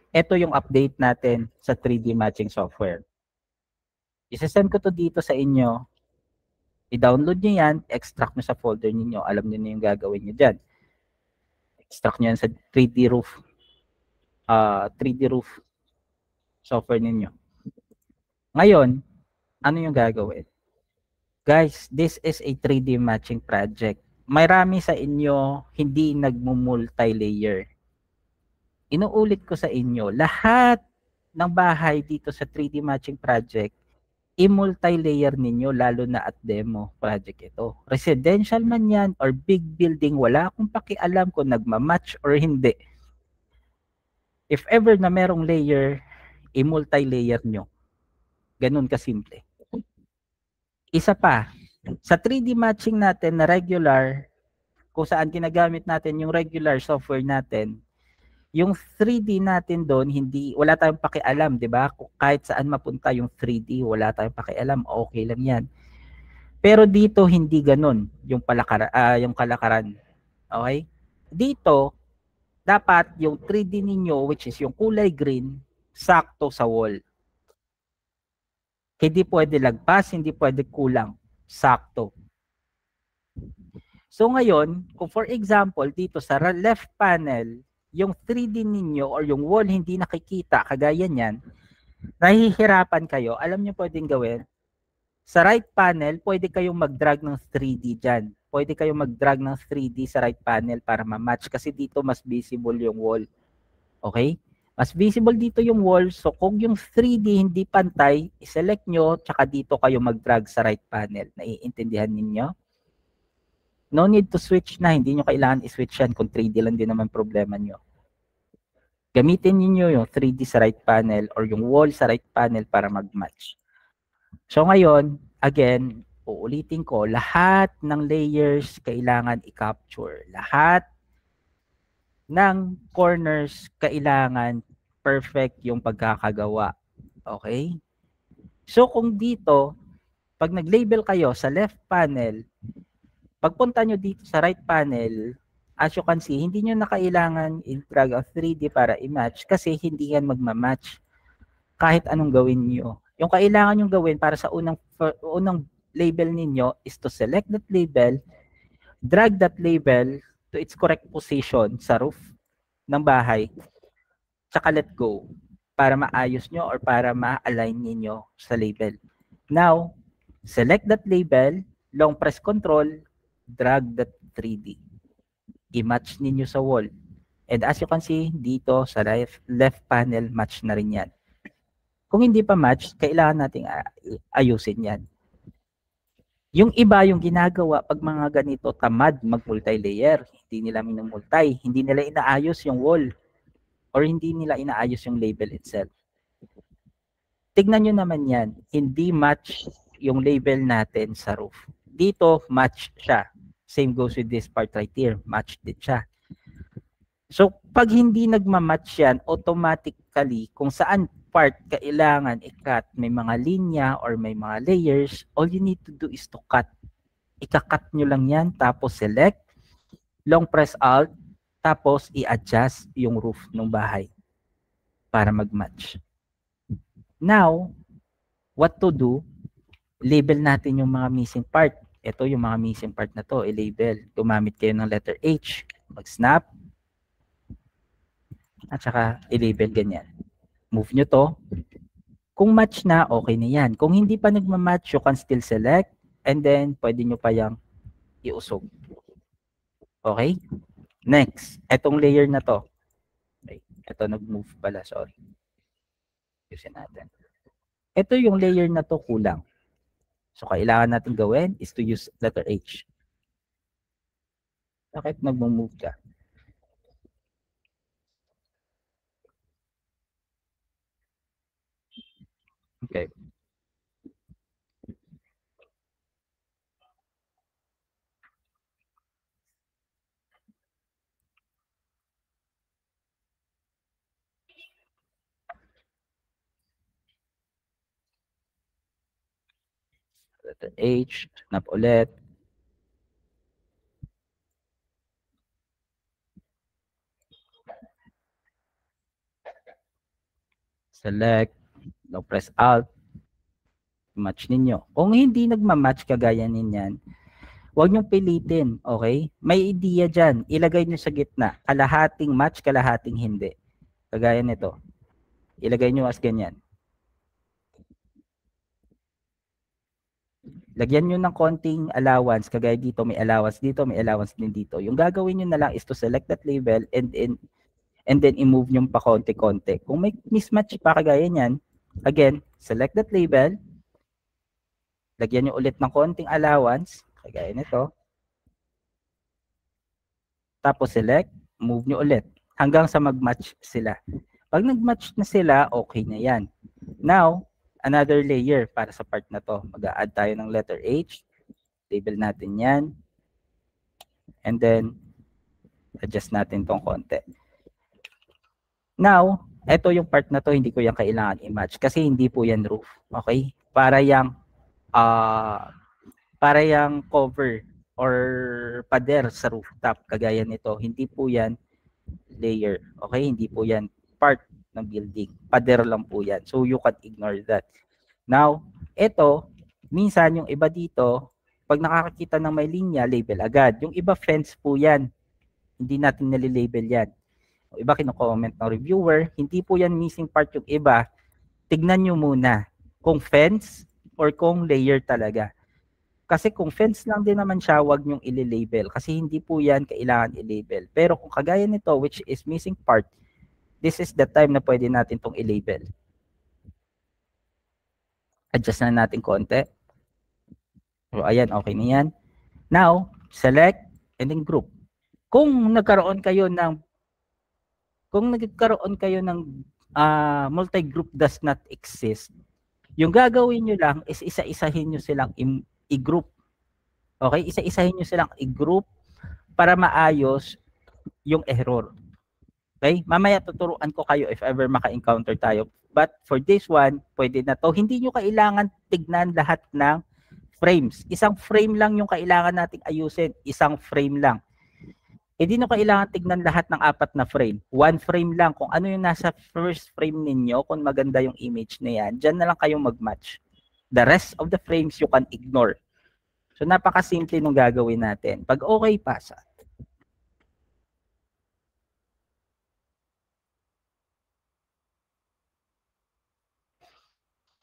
ito yung update natin sa 3D matching software. Isasend ko to dito sa inyo. I-download nyo yan, extract nyo sa folder niyo. Alam nyo na yung gagawin nyo dyan. Extract nyo yan sa 3D roof. 3D roof software ninyo. Ngayon, ano yung gagawin? Guys, this is a 3D matching project. Marami sa inyo hindi nagmo-multi-layer. Inuulit ko sa inyo, lahat ng bahay dito sa 3D matching project, i-multi-layer ninyo lalo na at demo project ito. Residential man yan or big building, wala akong pakialam kung nagmamatch or hindi. If ever na merong layer, i-multi-layer nyo. Ganun kasimple. Isa pa, sa 3D matching natin na regular, kung saan ginagamit natin yung regular software natin, yung 3D natin doon, wala tayong pakialam, di ba? Kahit saan mapunta yung 3D, wala tayong pakialam, okay lang yan. Pero dito, hindi ganun yung kalakaran. Okay? Dito, dapat yung 3D ninyo, which is yung kulay green, sakto sa wall. Hindi pwede lagpas, hindi pwede kulang. Sakto. So ngayon, kung for example, dito sa left panel, yung 3D ninyo or yung wall hindi nakikita, kagaya niyan, nahihirapan kayo, alam niyo pwedeng gawin? Sa right panel, pwede kayong mag-drag ng 3D dyan. Pwede kayong mag-drag ng 3D sa right panel para ma-match kasi dito mas visible yung wall. Okay? Mas visible dito yung wall. So kung yung 3D hindi pantay, iselect nyo, tsaka dito kayo mag-drag sa right panel. Naiintindihan ninyo? No need to switch na. Hindi nyo kailangan i-switch yan kung 3D lang din naman problema nyo. Gamitin niyo yung 3D sa right panel or yung wall sa right panel para mag-match. So ngayon, again, uulitin ko, lahat ng layers kailangan i-capture. Lahat ng corners kailangan perfect yung pagkakagawa. Okay? So kung dito, pag nag-label kayo sa left panel, pagpunta nyo dito sa right panel, as you can see, hindi nyo na kailangan i-drag ang 3D para i-match kasi hindi yan magma-match kahit anong gawin nyo. Yung kailangan nyo gawin para sa unang label ninyo is to select that label, drag that label to its correct position sa roof ng bahay, tsaka let go para maayos nyo or para ma-align ninyo sa label. Now, select that label, long press control, drag that 3D. I-match ninyo sa wall. And as you can see, dito sa left panel, match na rin yan. Kung hindi pa match, kailangan nating ayusin yan. Yung iba, yung ginagawa pag mga ganito, tamad mag-multi-layer. Hindi nila minumulti. Hindi nila inaayos yung wall. Or hindi nila inaayos yung label itself. Tignan nyo naman yan. Hindi match yung label natin sa roof. Dito, match siya. Same goes with this part right here. Match din siya. So, pag hindi nagmamatch yan, automatically, kung saan part kailangan i-cut, may mga linya or may mga layers, all you need to do is to cut. Ika-cut nyo lang yan, tapos select, long press alt, tapos i-adjust yung roof ng bahay para mag-match. Now, what to do? Label natin yung mga missing part. Ito yung mga missing part na to, i-label. Gumamit kayo ng letter H, mag-snap, at saka i-label ganyan. Move nyo to. Kung match na, okay na yan. Kung hindi pa nagmamatch, you can still select and then pwede nyo pa yung iusog. Okay? Next, etong layer na to. Okay. Ito nag-move pala, sorry. Usin natin. Ito yung layer na to kulang. So, kailangan natin gawin is to use letter H. Bakit nag-move ka? Okay. Letter H, snap ulit. Select, no, press Alt, match ninyo. Kung hindi nagma-match kagaya ninyan, huwag niyong pilitin, okay? May idea dyan, ilagay niyo sa gitna, kalahating match, kalahating hindi. Kagaya nito, ilagay niyo as ganyan. Lagyan nyo ng konting allowance, kagaya dito, may allowance dito, may allowance din dito. Yung gagawin nyo na lang is to select that label and then i-move nyo pa konti-konti. Kung may mismatch pa kagaya nyan, again, select that label, lagyan nyo ulit ng konting allowance, kagaya nito, tapos select, move nyo ulit, hanggang sa mag-match sila. Pag nag-match na sila, okay na yan. Now, another layer para sa part na to. Mag-a-add tayo ng letter H, label natin yan, and then adjust natin tong konti. Now, ito yung part na to, hindi ko yan kailangan i-match kasi hindi po yan roof. Okay? Para yung cover or pader sa rooftop. Kagaya nito, hindi po yan layer. Okay? Hindi po yan part ng building. Pader lang po yan. So, you can ignore that. Now, ito, minsan yung iba dito, pag nakakakita ng may linya, label agad. Yung iba fence po yan. Hindi natin nililabel yan. Yung iba kino-comment ng reviewer, hindi po yan missing part yung iba. Tignan nyo muna kung fence or kung layer talaga. Kasi kung fence lang din naman siya, wag nyong ililabel. Kasi hindi po yan kailangan ilabel. Pero kung kagaya nito, which is missing part, this is the time na pwede natin itong ilabel. Adjust na natin konti. So, ayan, okay na yan. Now, select and then group. Kung nagkaroon kayo ng multi-group does not exist, yung gagawin nyo lang is isa-isahin nyo silang i-group. Okay? Isa-isahin nyo silang i-group para maayos yung error. Okay? Mamaya tuturuan ko kayo if ever maka-encounter tayo. But for this one, pwede na to. Hindi nyo kailangan tignan lahat ng frames. Isang frame lang yung kailangan nating ayusin. Isang frame lang. Hindi nyo kailangan tignan lahat ng 4 na frame. 1 frame lang. Kung ano yung nasa first frame ninyo, kung maganda yung image na yan, dyan na lang kayong mag-match. The rest of the frames you can ignore. So, napakasimple nung gagawin natin. Pag okay, pasa.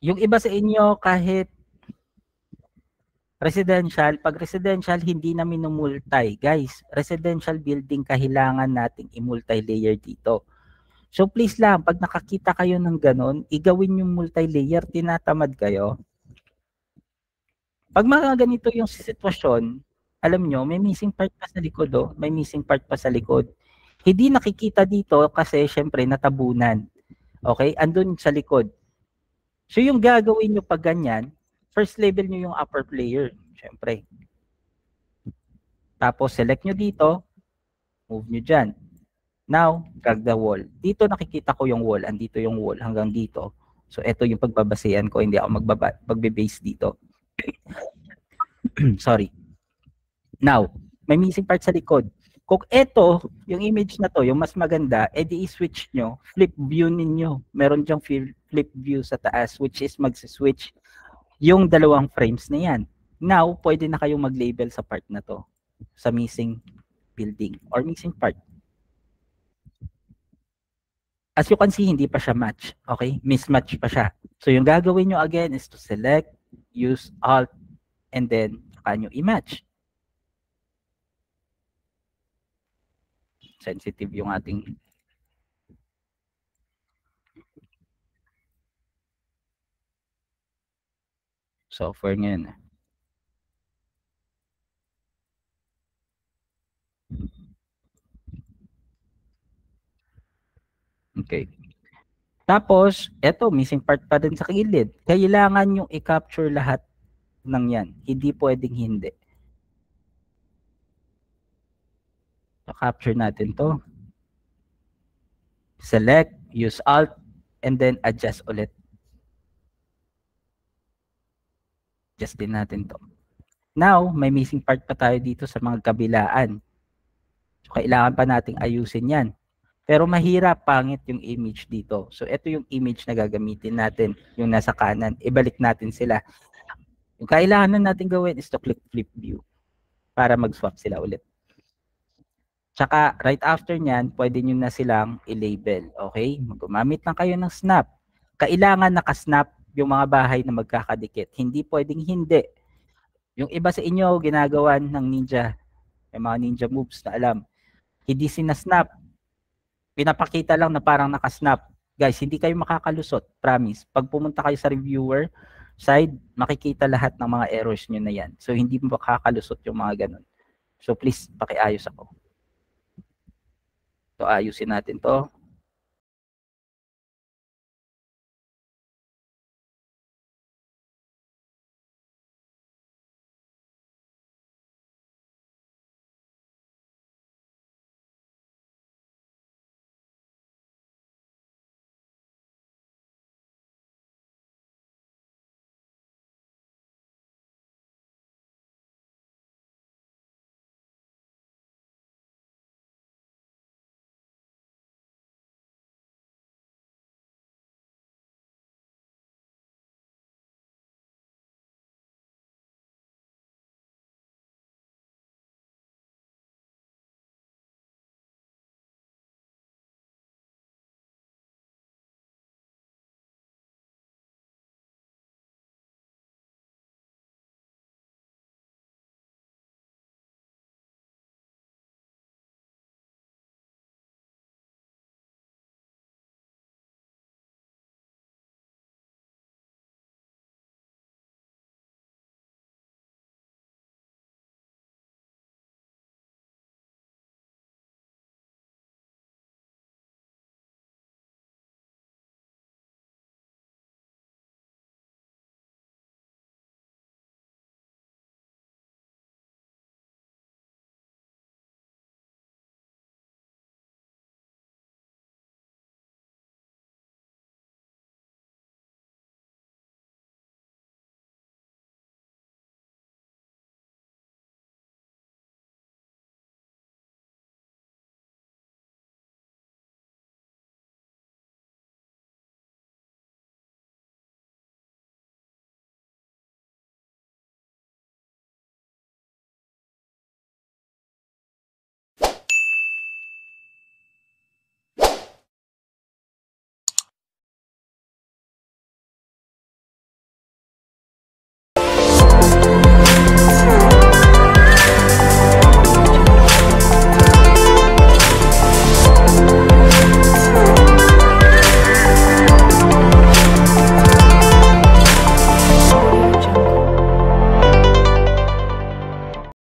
Yung iba sa inyo, kahit residential, pag residential, hindi na minumultay. Guys, residential building, kailangan nating i-multi-layer dito. So please lang, pag nakakita kayo ng ganon, igawin yung multi-layer, tinatamad kayo. Pag mga ganito yung sitwasyon, alam nyo, may missing part pa sa likod. Oh. May missing part pa sa likod. Hindi nakikita dito kasi syempre natabunan. Okay? Andun sa likod. So yung gagawin nyo pag ganyan, first level nyo yung upper layer. Syempre. Tapos select nyo dito, move nyo dyan. Now, drag the wall. Dito nakikita ko yung wall. Andito yung wall hanggang dito. So, ito yung pagbabasehan ko. Hindi ako magbe-base dito. Sorry. Now, may missing part sa likod. Kung ito, yung image na to, yung mas maganda, edi i-switch nyo, flip view ninyo. Meron dyang flip view sa taas, which is mag-switch yung dalawang frames na yan. Now, pwede na kayong mag-label sa part na to, sa missing building or missing part. As you can see, hindi pa siya match. Okay? Mismatch pa siya. So, yung gagawin nyo again is to select, use Alt, and then saka nyo i-match. Sensitive yung ating software ngayon. Okay. Tapos, eto, missing part pa din sa kilid. Kailangan yung i-capture lahat ng yan. Hindi pwedeng hindi. So, capture natin to. Select, use Alt, and then adjust ulit. Adjust din natin to. Now, may missing part pa tayo dito sa mga kabilaan. So, kailangan pa nating ayusin yan. Pero mahirap, pangit yung image dito. So ito yung image na gagamitin natin, yung nasa kanan. Ibalik natin sila. Yung kailangan natin gawin is to click flip view para mag-swap sila ulit. Tsaka right after nyan, pwede nyo na silang i-label. Okay? Gumamit lang kayo ng snap. Kailangan nakasnap yung mga bahay na magkakadikit. Hindi pwedeng hindi. Yung iba sa inyo, ginagawa ng ninja. May mga ninja moves na alam. Hindi sinasnap. Pinapakita lang na parang nakasnap. Guys, hindi kayo makakalusot. Promise. Pag pumunta kayo sa reviewer side, makikita lahat ng mga errors nyo na yan. So, hindi makakalusot yung mga ganun. So, please, pakiayos ako. So, ayusin natin to.